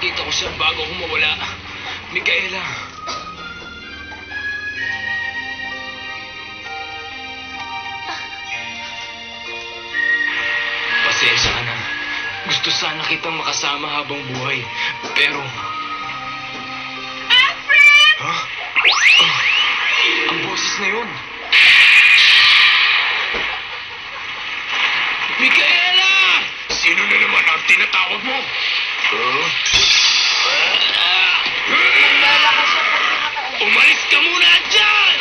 makita ko siya bago ako mawala. Micaela. Pasensya ka na. Gusto sana kitang makasama habang buhay. Pero... Alfred! Ha? Ang boses na yun. Micaela! Sino na naman ang tinatawag mo? Umalis ka muna dyan!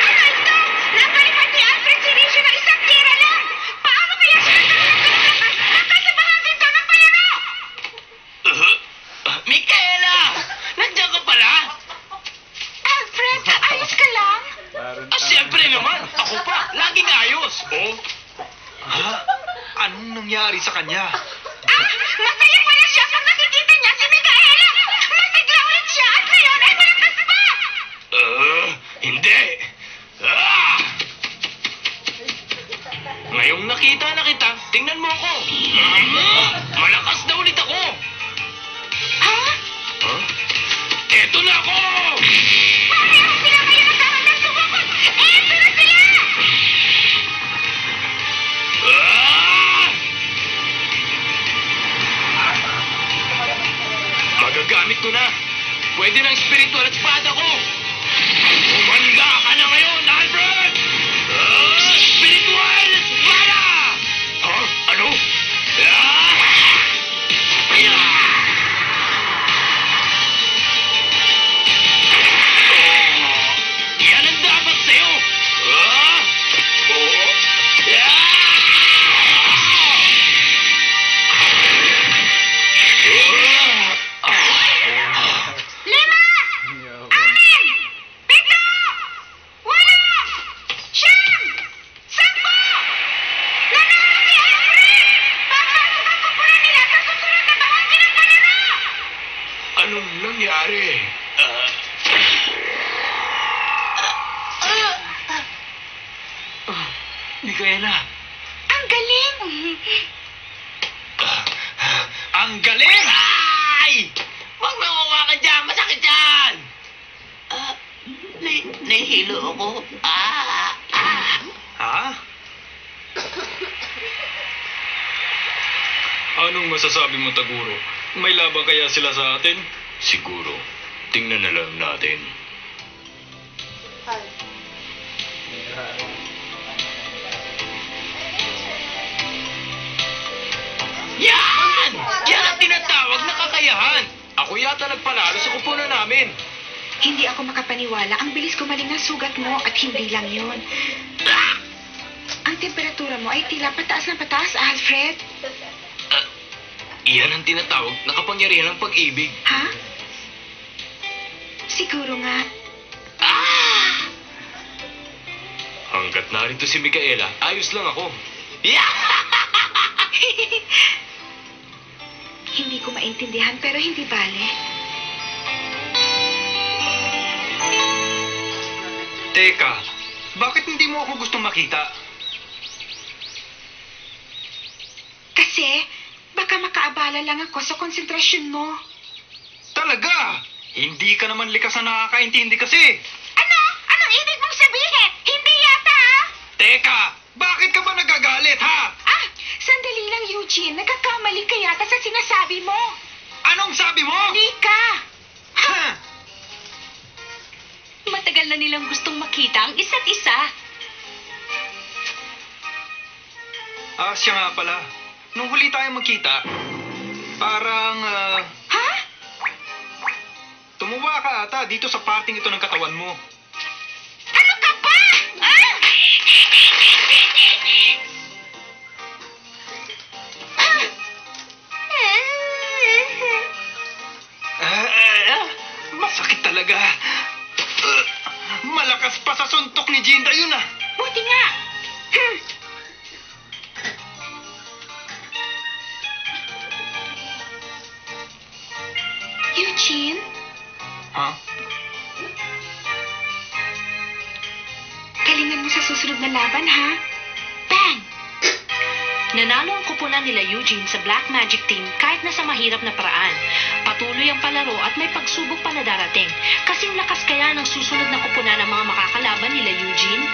Ano ito? Napalipat ni Alfred Siricio ng isang tira lang! Paano kaya siya nagkaroon sa bahaging ito ng palaro? Micaela! Nandiyan ka pala? Alfred, ayos ka lang? Siyempre naman! Ako pa! Laging ayos! Oh? Ha? Anong nangyari sa kanya? Masaya pala siya pag nakikita niya si Micaela! Masigla ulit siya at ngayon ay malakas pa! Hindi! Ngayong nakita na kita, tingnan mo ako! Malakas na ulit ako! Ha? Eto na ako! Pareho sila kayo nagkakandang sumukot! Eto na sila! Magagamit ko na! Pwede ng spiritual at espada ko! Umanda ka na ngayon, Alfred! Spiritual espada! Ano? Yan ang dapat sa'yo! Lima! Anim! Pito! Walo! Siyam! Sampo! Nanalo si Alfred! Papasok ang kupura nila sa susunod na bahagi ng palaro! Anong nangyari? Micaela! Ang galing! Ang galing! Ay! Huwag mo hawakan dyan! Masakit dyan! Nahihilo ako. Ha? Anong masasabi mo, Taguro? May laban kaya sila sa atin? Siguro. Tingnan na lang natin. Yan! Yan ang tinatawag na kakayahan! Ako yata nagpanalo sa kupunan namin. Hindi ako makapaniwala. Ang bilis gumaling ng sugat mo at hindi lang yun. Ang temperatura mo ay tila pataas na pataas, Alfred. Iyan ang tinatawag na kapangyarihan ng pag-ibig. Ha? Siguro nga. Hanggat narito si Micaela, ayos lang ako. Hindi ko maintindihan pero hindi bale. Teka, bakit hindi mo ako gustong makita? Kasi baka makaabala lang ako sa konsentrasyon mo. Talaga? Hindi ka naman likas na nakakaintindi kasi. Ano? Anong ibig mong sabihin? Hindi yata, ha? Teka, bakit ka ba nagagalit, ha? Sandali lang, Eugene. Nagkakamali ka yata sa sinasabi mo. Anong sabi mo? Nika! Ha? Matagal na nilang gustong makita ang isa't isa. Siya nga pala. Nung huli tayo magkita, parang, Ha? tumuwa ka ata dito sa parting ito ng katawan mo. Ano ka ba? Masakit talaga. Malakas pa sa suntok ni Jinda yun, ah. Buti nga. Eugene? Ha? Galingan mo sa susunod na laban, ha? Bang! Nanalo ang kupunan nila Eugene sa Black Magic Team kahit na sa mahirap na paraan. Patuloy ang palaro at may pagsubok pa na darating. Kasing lakas kaya ng susunod na kupunan ng mga makakalaban nila Eugene?